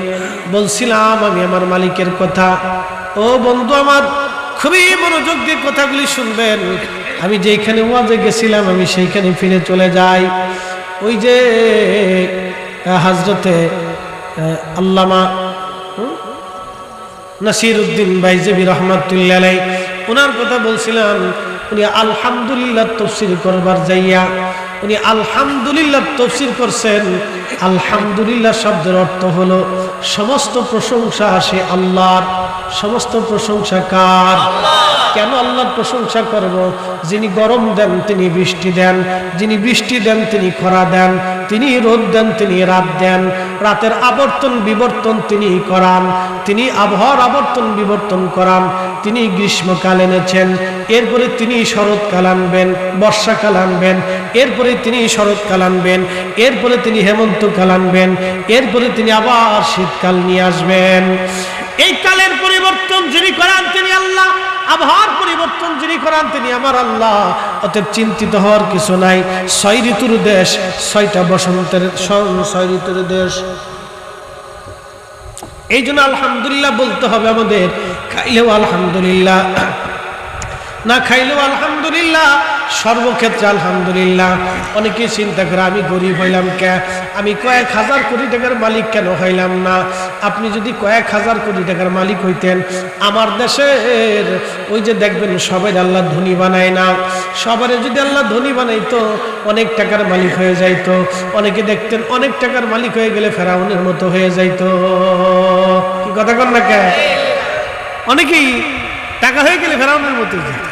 বলছিলাম আমি আমার মালিকের কথা। ও বন্ধু আমার, খুবই মনোযোগ দিয়ে কথাগুলি শুনবেন। আমি যেখানে ওয়াজে গেছিলাম আমি সেইখানে ফিরে চলে যাই। ওই যে হযরতে আল্লামা নাসিরউদ্দিন বাইজিবি রহমাতুল্লাহ আলাইহি, ওনার কথা বলছিলাম। উনি আলহামদুলিল্লাহ তাফসীর করবার যাইয়া উনি আলহামদুলিল্লাহ তাফসীর করছেন। আলহামদুলিল্লাহ শব্দের অর্থ হলো সমস্ত প্রশংসা আসে আল্লাহর। সমস্ত প্রশংসা কার? কেন আল্লাহর প্রশংসা করব? যিনি গরম দেন তিনি বৃষ্টি দেন, যিনি বৃষ্টি দেন তিনি খরা দেন, তিনি রোদ দেন তিনি রাত দেন, রাতের আবর্তন বিবর্তন তিনি করান, তিনি আবহাওয়ার আবর্তন বিবর্তন করান, তিনি গ্রীষ্মকাল এনেছেন, এরপরে তিনি শরৎকাল আনবেন, বর্ষাকাল আনবেন, এরপরে তিনি শরৎকাল আনবেন, এরপরে তিনি হেমন্তকাল আনবেন, এরপরে তিনি আবার শীতকাল নিয়ে আসবেন। এই কালের পরিবর্তন যিনি করান তিনি আল্লাহ, আবহাওয়ার পরিবর্তন যিনি করান তিনি আমার আল্লাহ। অতএব চিন্তিত হওয়ার কিছু নাই। 6 ঋতুর দেশ, 6টা বসন্তের 6 ঋতুর দেশ। এই জন্য আলহামদুলিল্লাহ বলতে হবে আমাদের। খাইলেও আলহামদুলিল্লাহ, না খাইলেও আলহামদুলিল্লাহ, সর্বক্ষেত্রে আলহামদুলিল্লাহ। অনেকে চিন্তা করে আমি গরিব হইলাম কে, আমি কয়েক হাজার কোটি টাকার মালিক কেন হইলাম না? আপনি যদি কয়েক হাজার কোটি টাকার মালিক হইতেন, আমার দেশের ওই যে দেখবেন সবাই আল্লাহ ধনী বানায় না, সবারে যদি আল্লাহ ধনী বানাইতো অনেক টাকার মালিক হয়ে যাইতো। অনেকে দেখতেন অনেক টাকার মালিক হয়ে গেলে ফেরাউনের মতো হয়ে যাইতো। কি কথা কর না কে? অনেকেই টাকা হয়ে গেলে ফেরাউনের মতো হয়ে যেত।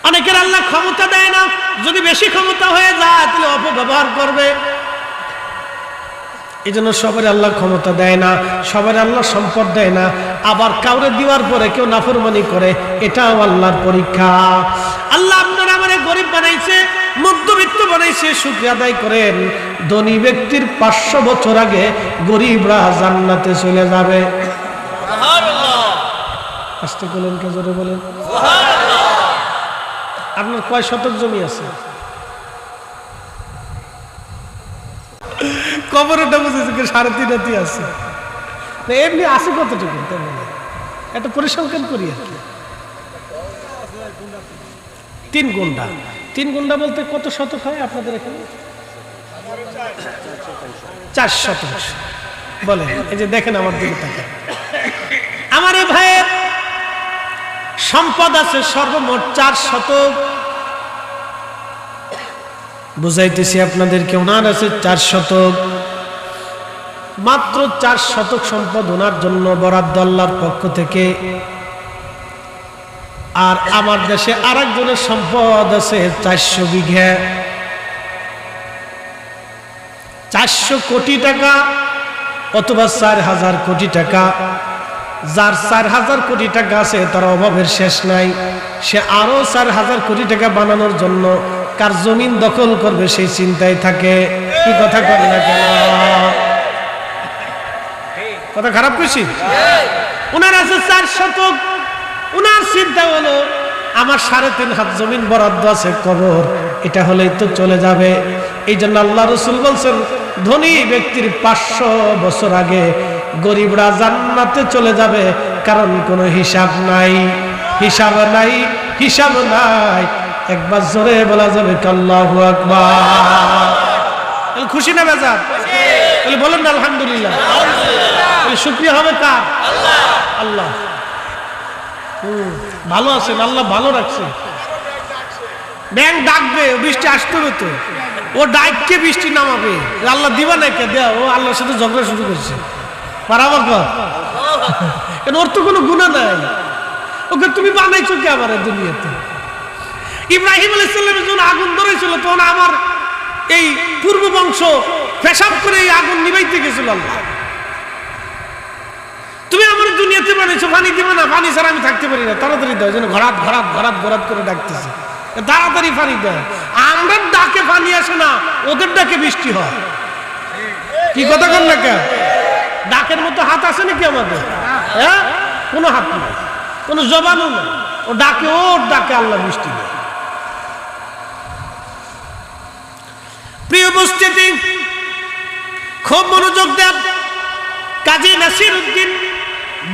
অনেকের আল্লাহ ক্ষমতা দেয় না, যদি বেশি ক্ষমতা হয়ে যায় তাহলে অপব্যবহার করবে। এই জন্য সবার আল্লাহ ক্ষমতা দেয় না, সবার আল্লাহ সম্পদ দেয় না, আবার কাউরে দেওয়ার পরে কেউ নাফরমানি করে, এটাও আল্লাহর পরীক্ষা। আল্লাহ আপনারা আমারে গরিব বানাইছে, মধ্যবিত্ত বানাইছে, শুকরিয়া আদায় করেন। ধনী ব্যক্তির 500 বছর আগে গরিবরা জান্নাতে চলে যাবে। সুবহানাল্লাহ। আস্তে বলেন, কে জোরে বলেন সুবহানাল্লাহ। আপনার কয় শতক জমি আছে? কবরটা বুঝেছে 3.5 আছে, এমনি আছে কতটুকু? একটা পরিসংখ্যান করি আর কি। 3 গুন্ডা। 3 গুন্ডা বলতে কত শতক হয় আপনাদের এখানে? 4 শতক বলে। এই যে দেখেন আমার দিকে তাকান, আমার এই ভাইয়ের সম্পদ আছে সর্বমোট 4 শতক। বুঝাইতেছি আপনাদেরকে, ওনার আছে 4 শতক, মাত্র 4 শতক সম্পদ ওনার জন্য বরাদ্দ আল্লাহর পক্ষ থেকে। আর আমার দেশে আরেকজনের সম্পদ আছে 400 বিঘা, 400 কোটি টাকা অথবা 4000 কোটি টাকা। যার 4000 কোটি টাকা আছে তার অভাবের শেষ নাই, সে আরো 4000 কোটি টাকা বানানোর জন্য কার জমিন দখল করবে সেই চিন্তায় থাকে। কি কথা বলে না কেন? কথা খারাপ কইছি? উনার আছে 4 শতক, উনার চিন্তা হলো আমার 3.5 হাত জমিন বরাদ্দ আছে কবর, এটা হলেই তো চলে যাবে। এই জন্য আল্লাহ রাসূল বলছেন, ধনী ব্যক্তির 500 বছর আগে গরিবরা জান্নাতে চলে যাবে, কারণ কোনো হিসাব নাই, হিসাব নাই, হিসাব নাই। একবার জোরে বলা যাবে আল্লাহু আকবার। খুশি না বেজার? তাহলে বলেন না আলহামদুলিল্লাহ। শুকরিয়া হবে কার? আল্লাহ। আল্লাহ ভালো আছেন, আল্লাহ ভালো রাখছে। ব্যাংক ডাকবে, বৃষ্টি আসতে হবে তো, ও ডাককে বৃষ্টি নামাবে, আল্লাহ দিবা না কে দেয়া, ও আল্লাহর সাথে ঝগড়া শুরু করছে। পারাবার কেন? ওর তো কোনো গুনাহ নাই, ওকে তুমি বানাইছো কে আমার দুনিয়াতে? ইব্রাহিম আলাইহিস সালামের যখন আগুন ধরেছিল তখন আমার এই পূর্ব বংশ পেশাব করে এই আগুন নিভাইতে গেছিল। আল্লাহ তুমি আমার দুনিয়াতে বানাইছো, পানি দিবে না, পানি ছাড়া আমি থাকতে পারি না, তাড়াতাড়ি দাও। যেন ঘরাত ঘরাত ঘরাত ঘরাত করে ডাকতেছে, তাড়াতাড়ি পানি দেয়। আমরা ডাকে পানি আসে না, ওদের ডাকে বৃষ্টি হয়। কি কথা কন না কে? ডাকের মতো হাত আছে নাকি আমাদের? হ্যাঁ, কোনো হাত নেই, কোনো জবানও নেই। ও ডাকে, ওর ডাকে আল্লাহ বৃষ্টি দেয়। প্রিয় উপস্থিতি, খুব মনোযোগ দেন। কাজী নাসিরউদ্দিন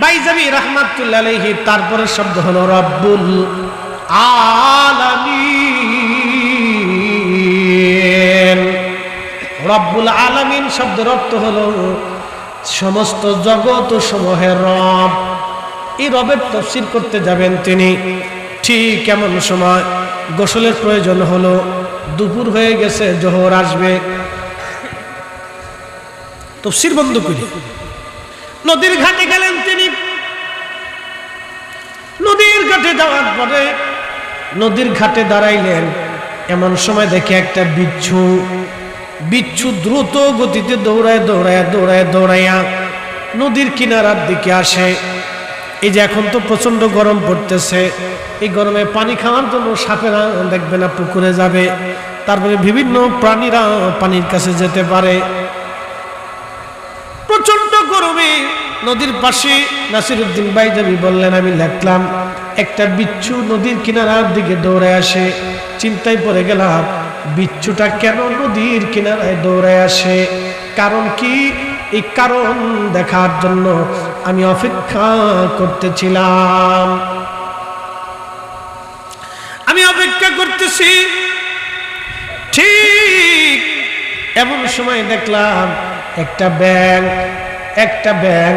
বাইজাবি রাহমাতুল্লাহ আলাইহি তারপরে শব্দ হলো রব্বুল আলামিন। রব্বুল আলামিন শব্দের অর্থ হলো সমস্ত জগৎ ও সমূহের রব। এই রবের তাফসীর করতে যাবেন তিনি, ঠিক এমন সময় গোসলের প্রয়োজন হলো, দুপুর হয়ে গেছে, জোহর আসবে। তাফসীর বন্ধ করে নদীর ঘাটে গেলেন তিনি। নদীর ঘাটে যাওয়ার পরে নদীর ঘাটে দাঁড়াইলেন, এমন সময় দেখে একটা বিচ্ছু দ্রুত গতিতে দৌড়ায় দৌড়ায় দৌড়ায় দৌড়াইয়া নদীর কিনারার দিকে আসে। এই যে এখন তো প্রচন্ড গরম পড়তেছে, এই গরমে পানি খাওয়ার জন্য সাপেরা দেখবে না পুকুরে যাবে, তারপরে বিভিন্ন প্রাণীরা পানির কাছে যেতে পারে। প্রচন্ড গরমে নদীর পাশে নাসিরউদ্দিন বাইজাবি বললেন, আমি দেখলাম একটা বিচ্ছু নদীর কিনারার দিকে দৌড়ায় আসে। চিন্তায় পড়ে গেলাম, বিচ্ছুটা কেন নদীর কিনারায় দৌড়ায় আসে, কারণ কি? এই কারণ দেখার জন্য আমি অপেক্ষা করতেছিলাম। আমি অপেক্ষা করতেছি, ঠিক এমন সময় দেখলাম একটা ব্যাঙ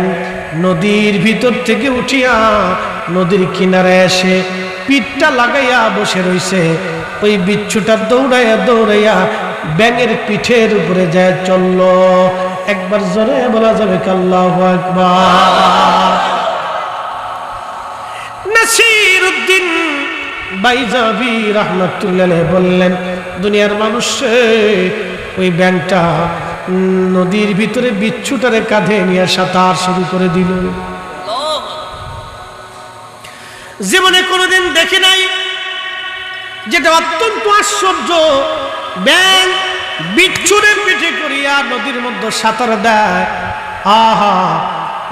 নদীর ভিতর থেকে উঠিয়া নদীর কিনারে এসে পিঠটা লাগাইয়া বসে রইছে। ওই বিচ্ছুটা দৌড়াইয়া দৌড়াইয়া ব্যাঙের পিঠের উপরে যায় চলল। একবার জোরে বলা যাবে আল্লাহু আকবার। নাসিরউদ্দিন বাইজাবি রাহমাতুল্লাহ আলাইহি বললেন, দুনিয়ার মানুষ, ওই ব্যাঙটা নদীর ভিতরে বিচ্ছুটারে কাঁধে নিয়ে সাঁতার শুরু করে দিল। জীবনে কোনোদিন দেখি নাই, যেটা অত্যন্ত আশ্চর্য, ব্যাঙ বিচ্ছুরের পিঠে করিয়া নদীর মধ্যে সাঁতার দেয়। আহা,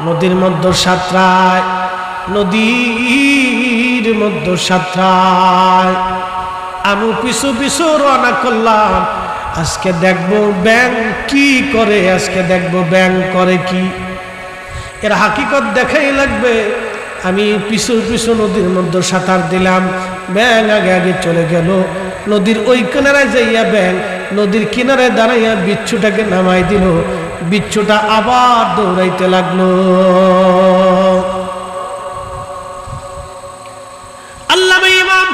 নদীর মধ্যে সাঁতরায়, নদীর মধ্যে সাঁতরায়। আমি পিছু পিছু রওনা করলাম, আজকে দেখবো ব্যাঙ কি করে, আজকে দেখবো ব্যাঙ করে কি। এর হাকিকত দেখাই লাগবে। আমি পিছু পিছু নদীর মধ্যে সাঁতার দিলাম, ব্যাঙ আগে আগে চলে গেল। নদীর ওই কিনারায় যাইয়া ব্যাঙ নদীর কিনারায় দাঁড়াইয়া বিচ্ছুটাকে নামাই দিল। বিচ্ছুটা আবার দৌড়াইতে লাগলো। আল্লামা ইমাম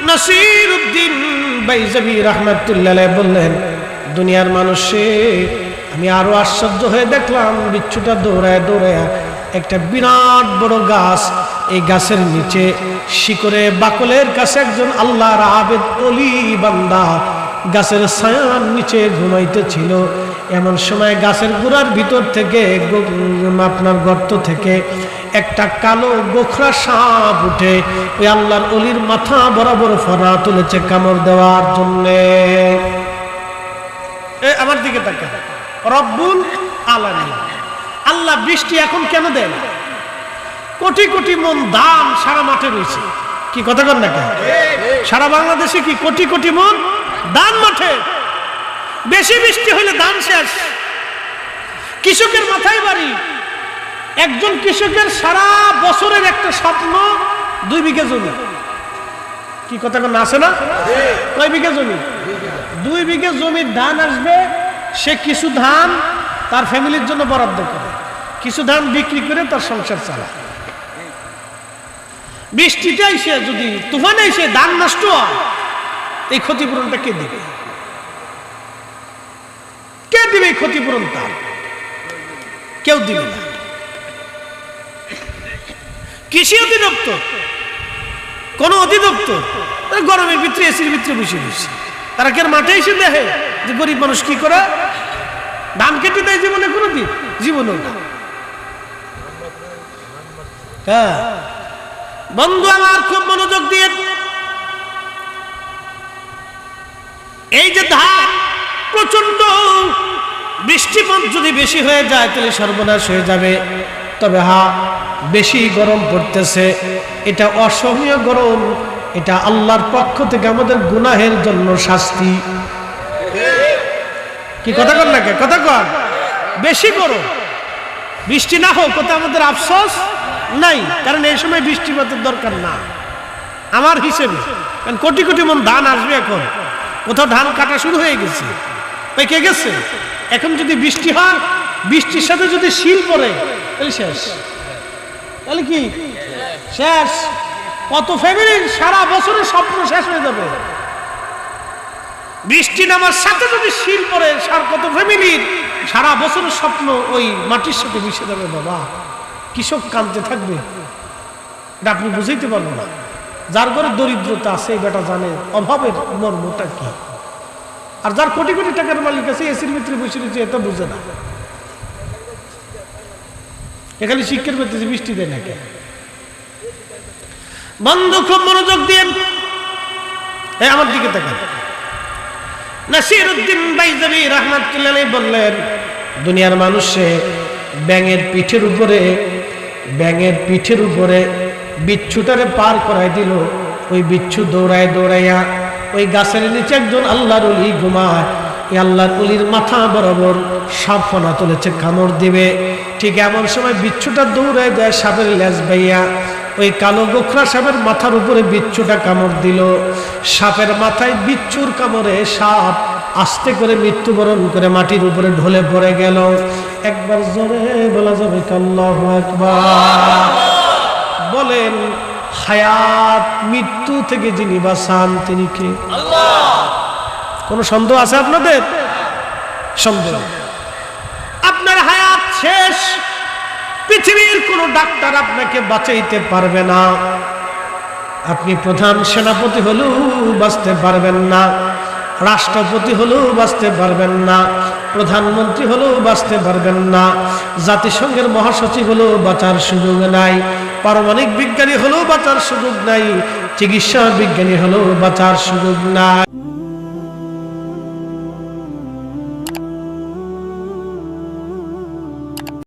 নাসিরউদ্দিন বাইজাবি রাহমাতুল্লাহ আলাইহি বললেন, দুনিয়ার মানুষে আমি আরো আশ্চর্য হয়ে দেখলাম, বিচ্ছুটা দৌড়ায় দৌড়ায় একটা বিরাট বড় গাছ, এই গাছের নিচে শিকড়ে বাকলের কাছে একজন আল্লাহর আবেদ ওলি বান্দা গাছের ছায়ার নিচে ঘুমাইতেছিল। এমন সময় গাছের গোড়ার ভিতর থেকে, আপনার গর্ত থেকে একটা কালো গোখরা সাপ উঠে ওই আল্লাহর ওলির মাথা বরাবর ফনা তুলেছে কামড় দেওয়ার জন্যে। আমার দিকে তাকা, রব্বুল আলামিন আল্লাহ বৃষ্টি এখন কেন দেন? কোটি কোটি মন ধান সারা মাঠে রয়েছে, কি কথা কন না কেন? সারা বাংলাদেশে কি কোটি কোটি মন ধান মাঠে, বেশি বৃষ্টি হলে ধান শেষ। কৃষকের মাথায় বাড়ি। একজন কৃষকের সারা বছরের একটা স্বপ্ন 2 বিঘা জমি, কি কথা কন আছে না? কয় বিঘা জমি? 2 বিঘা জমির ধান আসবে, সে কিছু ধান তার ফ্যামিলির জন্য বরাদ্দ করে, কিছু ধান বিক্রি করে তার সংসার চালায়। বৃষ্টিটা এসে যদি তুফানে এসে ধান নষ্ট হয়, এই ক্ষতিপূরণটা কে দিবে? কে দিবে এই ক্ষতিপূরণ? তার কেউ দিবে না। কৃষি অধিদপ্তর, কোন অধিদপ্তর গরমের ভিতরে এসির ভিতরে বসে বসে, তারা কে মাঠে এসে দেখে যে গরিব মানুষ কি করে? ধান কেটে দেয় জীবনে কোনোদিন? জীবনেও না। হ্যাঁ বন্ধু আমার, খুব মনোযোগ দিয়ে, এই যে ধান প্রচন্ড বৃষ্টিপাত যদি বেশি হয়ে যায় তাহলে সর্বনাশ হয়ে যাবে। তবে বেশি গরম পড়তেছে, এটা অসহনীয় গরম, এটা আল্লাহর পক্ষ থেকে আমাদের গুনাহের জন্য শাস্তি। কি কথা কর না কে? কথা কর। বেশি গরম, বৃষ্টি না হোক কোথাও আমাদের আফসোস নাই, কারণ এই সময় বৃষ্টিপাতের দরকার না আমার হিসেবে। কারণ কোটি কোটি মন ধান আসবে, এখন কোথাও ধান কাটা শুরু হয়ে গেছে, পেকে গেছে। এখন যদি বৃষ্টি হয়, বৃষ্টির সাথে যদি শিল পড়ে তাহলে শেষ। তাহলে কি শেষ? কত ফ্যামিলির সারা বছরের স্বপ্ন শেষ হয়ে যাবে। বৃষ্টি নামার সাথে যদি শিল পড়ে, কত ফ্যামিলির সারা বছরের স্বপ্ন ওই মাটির সাথে মিশে যাবে। বাবা, কৃষক কাঁদতে থাকবে, এটা আপনি বুঝাইতে পারবেন না। যার ঘরে দরিদ্রতা আছে, বেটা জানে অভাবের মর্মটা কি। আর যার কোটি কোটি টাকার মালিক আছে, এসির ভিতরে বসে রয়েছে, এটা বুঝে না। এখানে শিক্ষার পেতেছে, বৃষ্টি দেয় না কেন? বন্ধু খুব মনোযোগ দিয়ে আমার দিকে তাকান। নাসিরউদ্দিন বাইজাবি রাহমাতুল্লাহ আলাইহি বললেন, দুনিয়ার মানুষে ব্যাঙের পিঠের উপরে বিচ্ছুটারে পার করাই দিল। ওই বিচ্ছু দৌড়ায় দৌড়াইয়া ওই গাছের নিচে একজন আল্লাহর ওলি ঘুমায়। এই আল্লাহর ওলির মাথা বরাবর সাপ ফনা তুলেছে, কামড় দিবে। ঠিক এমন সময় বিচ্ছুটা দৌড়ায় যায় সাপের লেজ বাইয়া, ওই কালো গোখরা সাপের মাথার উপরে বিচ্ছুটা কামড় দিল। সাপের মাথায় বিচ্ছুর কামড়ে সাপ আস্তে করে মৃত্যুবরণ করে মাটির উপরে ঢলে পড়ে গেল। একবার জোরে বলা যাবে আল্লাহু আকবার। বলেন, হায়াত মৃত্যু থেকে যিনি বাঁচান তিনি কে? আল্লাহ। কোন সন্দেহ আছে আপনাদের? সন্দেহ? আপনার হায়াত শেষ, পৃথিবীর কোন ডাক্তার আপনাকে বাঁচাইতে পারবে না। আপনি প্রধান সেনাপতি হলেও বাঁচতে পারবেন না। রাষ্ট্রপতি হলেও বাঁচতে পারবেন না, প্রধানমন্ত্রী হলেও বাঁচতে পারবেন না, জাতিসংঘের মহাসচিব হলেও বাঁচার সুযোগ নাই, পারমাণবিক বিজ্ঞানী হলেও বাঁচার সুযোগ নাই, চিকিৎসা বিজ্ঞানী হলেও বাঁচার সুযোগ নাই।